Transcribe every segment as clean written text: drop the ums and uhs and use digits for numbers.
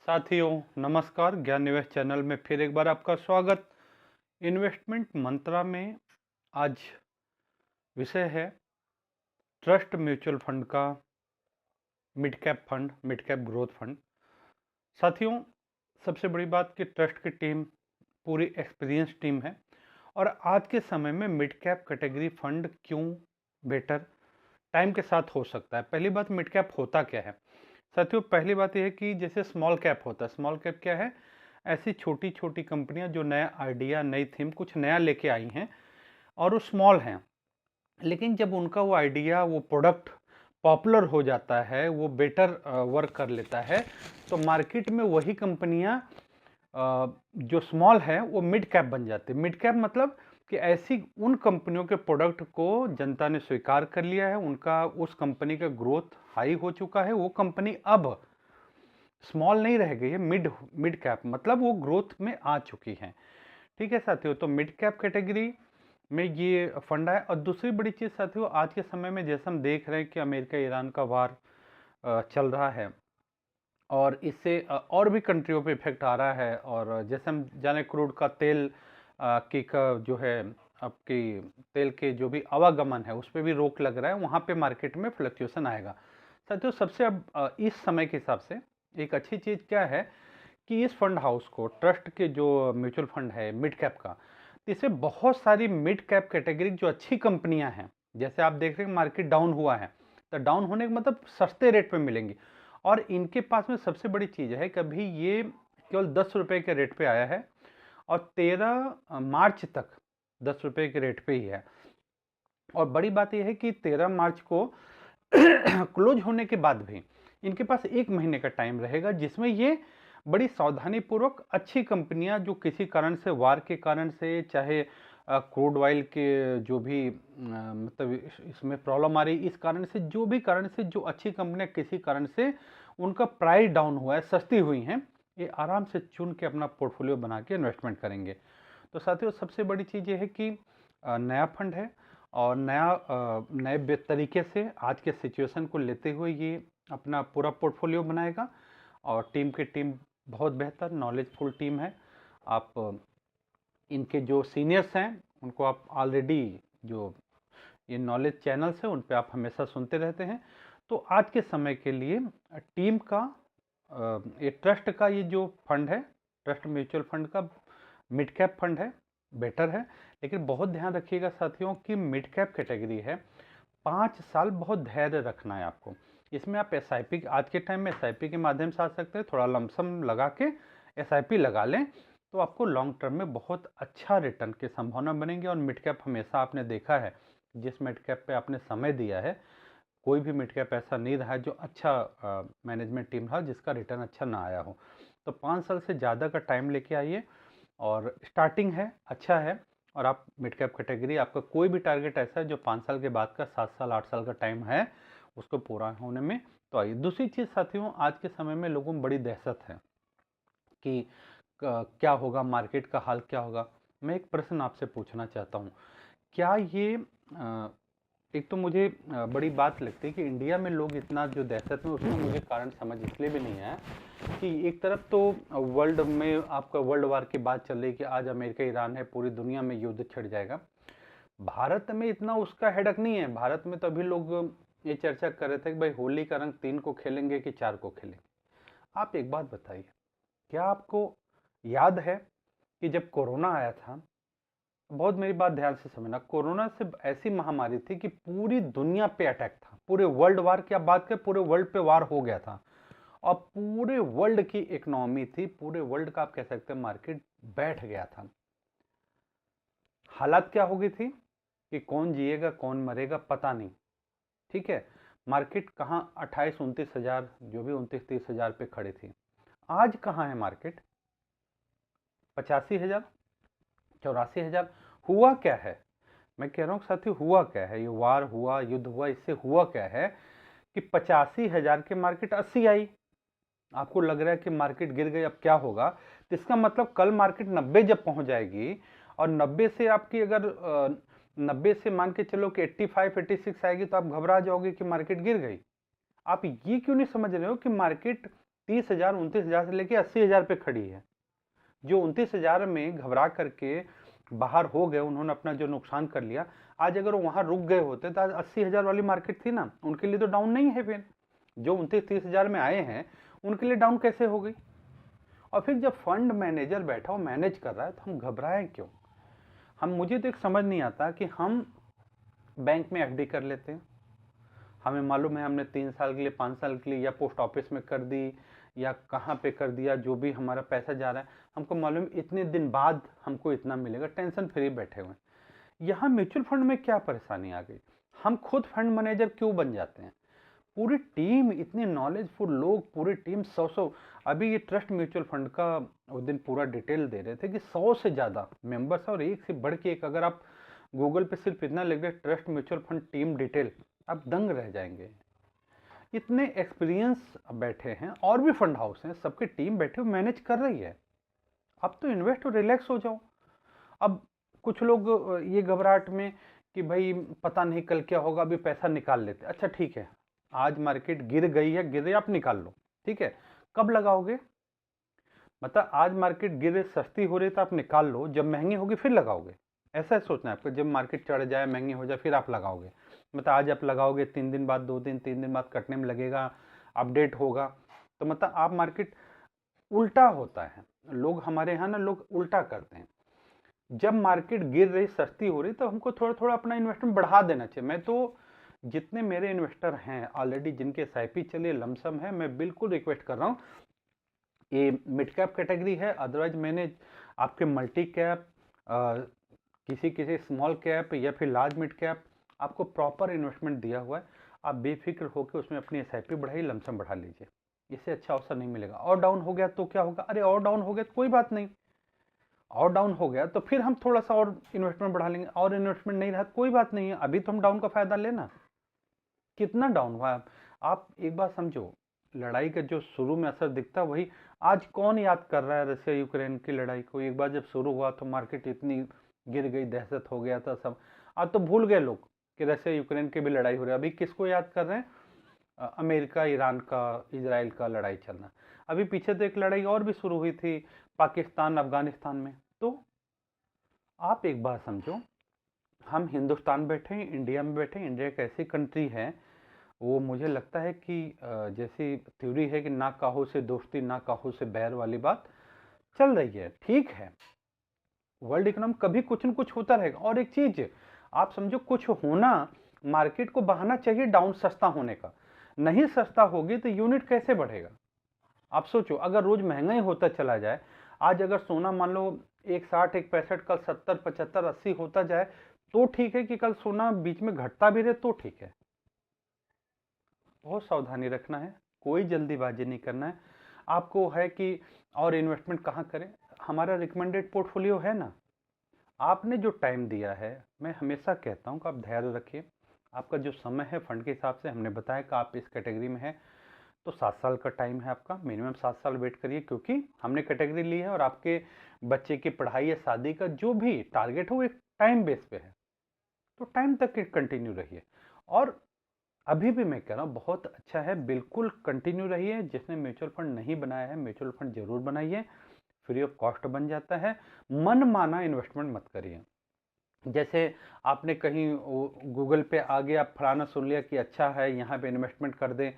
साथियों नमस्कार। ज्ञान निवेश चैनल में फिर एक बार आपका स्वागत। इन्वेस्टमेंट मंत्रा में आज विषय है ट्रस्ट म्यूचुअल फंड का मिड कैप ग्रोथ फंड। साथियों, सबसे बड़ी बात कि ट्रस्ट की टीम पूरी एक्सपीरियंस टीम है और आज के समय में मिड कैप कैटेगरी फंड क्यों बेटर टाइम के साथ हो सकता है। पहली बात, मिड कैप होता क्या है साथियों? पहली बात यह है कि जैसे स्मॉल कैप होता है, स्मॉल कैप क्या है? ऐसी छोटी छोटी कंपनियां जो नया आइडिया, नई थीम, कुछ नया लेके आई हैं और वो स्मॉल हैं, लेकिन जब उनका वो आइडिया, वो प्रोडक्ट पॉपुलर हो जाता है, वो बेटर वर्क कर लेता है, तो मार्केट में वही कंपनियां जो स्मॉल है वो मिड कैप बन जाती है। मिड कैप मतलब कि ऐसी उन कंपनियों के प्रोडक्ट को जनता ने स्वीकार कर लिया है, उनका उस कंपनी का ग्रोथ हाई हो चुका है, वो कंपनी अब स्मॉल नहीं रह गई है, मिड कैप मतलब वो ग्रोथ में आ चुकी है। ठीक है साथियों, तो मिड कैप कैटेगरी में ये फंड है। और दूसरी बड़ी चीज़ साथियों, आज के समय में जैसे हम देख रहे हैं कि अमेरिका ईरान का वार चल रहा है और इससे और भी कंट्रियों पे इफेक्ट आ रहा है। और जैसे हम जाने क्रूड का तेल की का जो है आपकी तेल के जो भी आवागमन है उस पर भी रोक लग रहा है, वहाँ पे मार्केट में फ्लक्चुएशन आएगा। साथियों, सबसे अब इस समय के हिसाब से एक अच्छी चीज़ क्या है कि इस फंड हाउस को, ट्रस्ट के जो म्यूचुअल फंड है मिड कैप का, इससे बहुत सारी मिड कैप कैटेगरी जो अच्छी कंपनियां हैं, जैसे आप देख रहे हैं मार्केट डाउन हुआ है, तो डाउन होने का मतलब सस्ते रेट पे मिलेंगी। और इनके पास में सबसे बड़ी चीज़ है कि अभी ये केवल 10 रुपए के रेट पे आया है और 13 मार्च तक 10 रुपए के रेट पे ही है। और बड़ी बात यह है कि 13 मार्च को क्लोज होने के बाद भी इनके पास 1 महीने का टाइम रहेगा, जिसमें ये बड़ी सावधानी पूर्वक अच्छी कंपनियां जो किसी कारण से, वार के कारण से, चाहे क्रूड ऑयल के जो भी मतलब इसमें प्रॉब्लम आ रही, इस कारण से, जो भी कारण से, जो अच्छी कंपनियां किसी कारण से उनका प्राइस डाउन हुआ है, सस्ती हुई हैं, ये आराम से चुन के अपना पोर्टफोलियो बना के इन्वेस्टमेंट करेंगे। तो साथियों, सबसे बड़ी चीज़ ये है कि नया फंड है और नए तरीके से आज के सिचुएशन को लेते हुए ये अपना पूरा पोर्टफोलियो बनाएगा। और टीम बहुत बेहतर नॉलेजफुल टीम है। आप इनके जो सीनियर्स हैं उनको आप ऑलरेडी, जो ये नॉलेज चैनल्स हैं उन पे आप हमेशा सुनते रहते हैं। तो आज के समय के लिए टीम का ये ट्रस्ट का ये जो फंड है, ट्रस्ट म्यूचुअल फंड का मिड कैप फंड है, बेटर है। लेकिन बहुत ध्यान रखिएगा साथियों कि मिड कैप कैटेगरी है, 5 साल बहुत धैर्य रखना है आपको। इसमें आप एसआईपी, आज के टाइम में एसआईपी के माध्यम से आ सकते हैं, थोड़ा लमसम लगा के एसआईपी लगा लें तो आपको लॉन्ग टर्म में बहुत अच्छा रिटर्न की संभावना बनेगी। और मिड कैप हमेशा आपने देखा है, जिस मिड कैप पे आपने समय दिया है, कोई भी मिड कैप ऐसा नहीं रहा है जो अच्छा मैनेजमेंट टीम रहा जिसका रिटर्न अच्छा ना आया हो। तो 5 साल से ज़्यादा का टाइम लेके आइए और स्टार्टिंग है, अच्छा है। और आप मिड कैप कैटेगरी, आपका कोई भी टारगेट ऐसा है जो 5 साल के बाद का, 7 साल 8 साल का टाइम है उसको पूरा होने में, तो आइए। दूसरी चीज़ साथियों, आज के समय में लोगों में बड़ी दहशत है कि क्या होगा, मार्केट का हाल क्या होगा। मैं एक प्रश्न आपसे पूछना चाहता हूँ, क्या ये एक तो मुझे बड़ी बात लगती है कि इंडिया में लोग इतना जो दहशत में, उसका मुझे कारण समझ इसलिए भी नहीं है कि एक तरफ तो वर्ल्ड में आपका वर्ल्ड वार की बात चल रही है कि आज अमेरिका ईरान है, पूरी दुनिया में युद्ध छिड़ जाएगा। भारत में इतना उसका हेडक नहीं है। भारत में तो अभी लोग ये चर्चा कर रहे थे कि भाई होली का रंग 3 को खेलेंगे कि 4 को खेलेंगे। आप एक बात बताइए, क्या आपको याद है कि जब कोरोना आया था, बहुत मेरी बात ध्यान से समझना, कोरोना से ऐसी महामारी थी कि पूरी दुनिया पे अटैक था, पूरे वर्ल्ड वार की आप बात करें, पूरे वर्ल्ड पे वार हो गया था और पूरे वर्ल्ड की इकोनॉमी थी, पूरे वर्ल्ड का आप कह सकते हैं मार्केट बैठ गया था। हालात क्या हो गई थी कि कौन जिएगा कौन मरेगा पता नहीं। ठीक है, मार्केट कहाँ 28-29 हज़ार, जो भी 29-30 हज़ार पे खड़ी थी। आज कहाँ है मार्केट? 85 हज़ार, 84 हज़ार। हुआ क्या है? मैं कह रहा हूँ साथी, हुआ क्या है? ये वार हुआ, युद्ध हुआ, इससे हुआ क्या है कि 85 हज़ार के मार्केट 80 आई। आपको लग रहा है कि मार्केट गिर गई, अब क्या होगा? तो इसका मतलब कल मार्केट 90 जब पहुंच जाएगी और 90 से आपकी अगर 90 से मान के चलो कि 85-86 आएगी तो आप घबरा जाओगे कि मार्केट गिर गई। आप ये क्यों नहीं समझ रहे हो कि मार्केट 30,000 29,000 से लेके 80,000 पे खड़ी है। जो 29,000 में घबरा करके बाहर हो गए, उन्होंने अपना जो नुकसान कर लिया, आज अगर वो वहां रुक गए होते तो आज 80,000 वाली मार्केट थी ना, उनके लिए तो डाउन नहीं है। फिर जो 29-30,000 में आए हैं उनके लिए डाउन कैसे हो गई? और फिर जब फंड मैनेजर बैठा हो मैनेज कर रहा है तो हम घबराएं क्यों? मुझे तो एक समझ नहीं आता कि हम बैंक में एफडी कर लेते हैं, हमें मालूम है हमने 3 साल के लिए 5 साल के लिए या पोस्ट ऑफिस में कर दी या कहाँ पे कर दिया, जो भी हमारा पैसा जा रहा है हमको मालूम इतने दिन बाद हमको इतना मिलेगा, टेंशन फ्री बैठे हुए हैं। यहाँ म्यूचुअल फंड में क्या परेशानी आ गई? हम खुद फंड मैनेजर क्यों बन जाते हैं? पूरी टीम, इतने नॉलेजफुल लोग, पूरी टीम 100 अभी ये ट्रस्ट म्यूचुअल फंड का उस दिन पूरा डिटेल दे रहे थे कि 100 से ज़्यादा मेंबर्स और एक से बढ़ के एक। अगर आप गूगल पे सिर्फ इतना लिख they trust mutual fund team detail, आप दंग रह जाएंगे। इतने एक्सपीरियंस बैठे हैं, और भी फंड हाउस हैं, सबकी टीम बैठे हुए मैनेज कर रही है। अब तो इन्वेस्ट और रिलैक्स हो जाओ। अब कुछ लोग ये घबराहट में कि भाई पता नहीं कल क्या होगा, अभी पैसा निकाल लेते। अच्छा ठीक है, आज मार्केट गिर गई है, गिर रही है, आप निकाल लो, ठीक है। कब लगाओगे? मतलब आज मार्केट गिर रही, सस्ती हो रही तो आप निकाल लो, जब महंगी होगी फिर लगाओगे। ऐसा सोचना है आपको, जब मार्केट चढ़ जाए, महंगी हो जाए, फिर आप लगाओगे। मतलब आज आप लगाओगे, 3 दिन बाद, 2 दिन 3 दिन बाद कटने में लगेगा, अपडेट होगा, तो मतलब आप मार्केट उल्टा होता है। लोग हमारे यहाँ ना लोग उल्टा करते हैं। जब मार्केट गिर रही, सस्ती हो रही, तो हमको थोड़ा थोड़ा अपना इन्वेस्टमेंट बढ़ा देना चाहिए। मैं तो जितने मेरे इन्वेस्टर हैं ऑलरेडी, जिनके एसआईपी चलिए लमसम है, मैं बिल्कुल रिक्वेस्ट कर रहा हूँ, ये मिड कैप कैटेगरी है। अदरवाइज मैंने आपके मल्टी कैप, किसी किसी स्मॉल कैप या फिर लार्ज मिड कैप आपको प्रॉपर इन्वेस्टमेंट दिया हुआ है। आप बेफिक्र होकर उसमें अपनी एसआईपी बढ़ाइए, लमसम बढ़ा लीजिए, इससे अच्छा अवसर नहीं मिलेगा। और डाउन हो गया तो क्या होगा? अरे और डाउन हो गया तो कोई बात नहीं, और डाउन हो गया तो फिर हम थोड़ा सा और इन्वेस्टमेंट बढ़ा लेंगे, और इन्वेस्टमेंट नहीं रहा कोई बात नहीं है, अभी तो हम डाउन का फायदा लेना। कितना डाउन हुआ आप एक बात समझो, लड़ाई का जो शुरू में असर दिखता है वही आज कौन याद कर रहा है? रशिया यूक्रेन की लड़ाई को एक बार जब शुरू हुआ तो मार्केट इतनी गिर गई, दहशत हो गया था सब। आज तो भूल गए लोग कि रशिया यूक्रेन की भी लड़ाई हो रही है। अभी किसको याद कर रहे हैं? अमेरिका ईरान का, इजराइल का लड़ाई चलना। अभी पीछे तो एक लड़ाई और भी शुरू हुई थी, पाकिस्तान अफगानिस्तान में। तो आप एक बात समझो, हम हिंदुस्तान बैठे हैं, इंडिया में बैठे हैं। इंडिया एक ऐसी कंट्री है, वो मुझे लगता है कि जैसी थ्योरी है कि ना काहो से दोस्ती ना काहो से बैर वाली बात चल रही है। ठीक है, वर्ल्ड इकोनॉमी कभी कुछ न कुछ होता रहेगा। और एक चीज आप समझो, कुछ होना, मार्केट को बहाना चाहिए डाउन सस्ता होने का। नहीं सस्ता होगी तो यूनिट कैसे बढ़ेगा? आप सोचो, अगर रोज महंगा ही होता चला जाए, आज अगर सोना मान लो 160 165, कल 70 75 80 होता जाए तो ठीक है, कि कल सोना बीच में घटता भी रहे तो ठीक है। बहुत सावधानी रखना है, कोई जल्दीबाजी नहीं करना है। आपको है कि और इन्वेस्टमेंट कहाँ करें, हमारा रिकमेंडेड पोर्टफोलियो है ना। आपने जो टाइम दिया है, मैं हमेशा कहता हूँ कि आप धैर्य रखिए। आपका जो समय है फंड के हिसाब से, हमने बताया कि आप इस कैटेगरी में हैं तो 7 साल का टाइम है आपका, मिनिमम 7 साल वेट करिए, क्योंकि हमने कैटेगरी ली है और आपके बच्चे की पढ़ाई या शादी का जो भी टारगेट हो, एक टाइम बेस पे है, तो टाइम तक कंटिन्यू रहिए। और अभी भी मैं कह रहा हूँ बहुत अच्छा है, बिल्कुल कंटिन्यू रहिए। जिसने म्यूचुअल फंड नहीं बनाया है, म्यूचुअल फंड जरूर बनाइए, फ्री ऑफ कॉस्ट बन जाता है। मन माना इन्वेस्टमेंट मत करिए। जैसे आपने कहीं गूगल पे आ गया, फलाना सुन लिया कि अच्छा है यहाँ पे इन्वेस्टमेंट कर दें,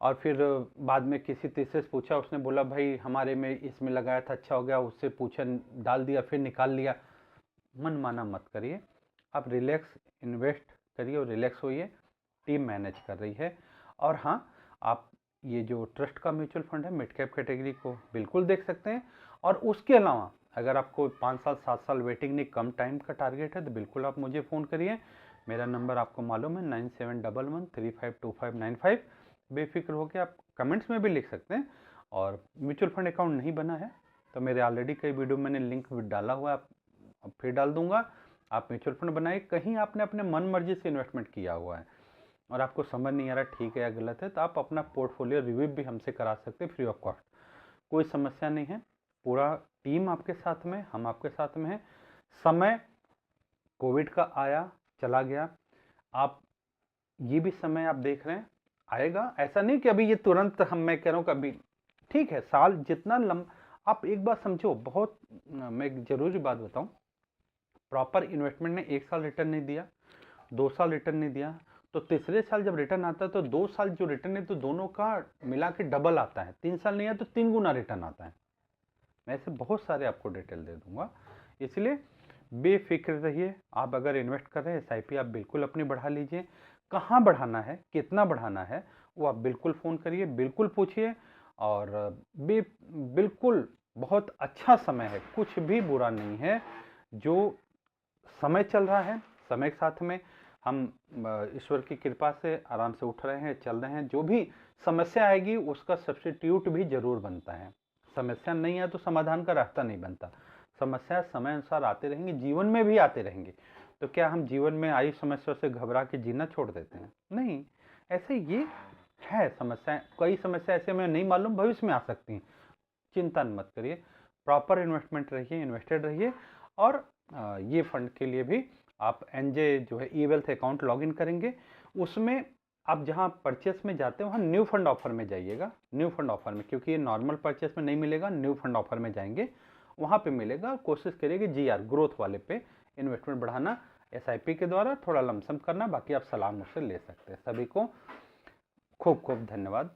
और फिर बाद में किसी तीसरे से पूछा, उसने बोला भाई हमारे में इसमें लगाया था अच्छा हो गया, उससे पूछा, डाल दिया, फिर निकाल लिया। मन माना मत करिए, आप रिलैक्स इन्वेस्ट करिए और रिलैक्स होइए, टीम मैनेज कर रही है। और हाँ, आप ये जो ट्रस्ट का म्यूचुअल फंड है मिड कैप कैटेगरी को बिल्कुल देख सकते हैं। और उसके अलावा अगर आपको 5 साल 7 साल वेटिंग नहीं, कम टाइम का टारगेट है, तो बिल्कुल आप मुझे फ़ोन करिए। मेरा नंबर आपको मालूम है, 9711352595। बेफिक्र होकर आप कमेंट्स में भी लिख सकते हैं। और म्यूचुअल फंड अकाउंट नहीं बना है तो मेरे ऑलरेडी कई वीडियो मैंने लिंक डाला हुआ है, आप फिर डाल दूंगा। आप म्यूचुअल फंड बनाइए, कहीं आपने अपने मन मर्जी से इन्वेस्टमेंट किया हुआ है और आपको समझ नहीं आ रहा ठीक है या गलत है, तो आप अपना पोर्टफोलियो रिव्यू भी हमसे करा सकते हैं फ्री ऑफ कॉस्ट, कोई समस्या नहीं है। पूरा टीम आपके साथ में, हम आपके साथ में हैं। समय कोविड का आया चला गया, आप ये भी समय आप देख रहे हैं आएगा, ऐसा नहीं कि अभी ये तुरंत, हम मैं कह रहा हूँ कि अभी ठीक है, साल जितना आप एक बात समझो, बहुत मैं एक ज़रूरी बात बताऊँ, प्रॉपर इन्वेस्टमेंट ने 1 साल रिटर्न नहीं दिया, 2 साल रिटर्न नहीं दिया, तो तीसरे साल जब रिटर्न आता है तो 2 साल जो रिटर्न है तो दोनों का मिला के डबल आता है। 3 साल नहीं आया तो 3 गुना रिटर्न आता है। मैं ऐसे बहुत सारे आपको डिटेल दे दूंगा, इसलिए बेफिक्र रहिए। आप अगर इन्वेस्ट कर रहे हैं एसआईपी आप बिल्कुल अपनी बढ़ा लीजिए। कहाँ बढ़ाना है, कितना बढ़ाना है, वो आप बिल्कुल फ़ोन करिए, बिल्कुल पूछिए। और बिल्कुल बहुत अच्छा समय है, कुछ भी बुरा नहीं है। जो समय चल रहा है, समय के साथ में हम ईश्वर की कृपा से आराम से उठ रहे हैं, चल रहे हैं। जो भी समस्या आएगी उसका सब्स्टिट्यूट भी जरूर बनता है। समस्या नहीं है तो समाधान का रास्ता नहीं बनता। समस्या समय अनुसार आते रहेंगे, जीवन में भी आते रहेंगे। तो क्या हम जीवन में आई समस्या से घबरा के जीना छोड़ देते हैं? नहीं, ऐसे ये है समस्याएं। कई समस्या ऐसे हमें नहीं मालूम भविष्य में आ सकती हैं। चिंता मत करिए, प्रॉपर इन्वेस्टमेंट रहिए, इन्वेस्टेड रहिए। और ये फंड के लिए भी आप एनजे जो है ई वेल्थ अकाउंट लॉगिन करेंगे, उसमें आप जहां परचेस में जाते हैं वहां न्यू फंड ऑफर में जाइएगा। न्यू फंड ऑफर में, क्योंकि ये नॉर्मल परचेस में नहीं मिलेगा, न्यू फंड ऑफर में जाएंगे, वहां पे मिलेगा। कोशिश करिए जीआर ग्रोथ वाले पे इन्वेस्टमेंट बढ़ाना, एसआईपी के द्वारा थोड़ा लमसम करना, बाकी आप सलाह मुझसे ले सकते हैं। सभी को खूब खूब धन्यवाद।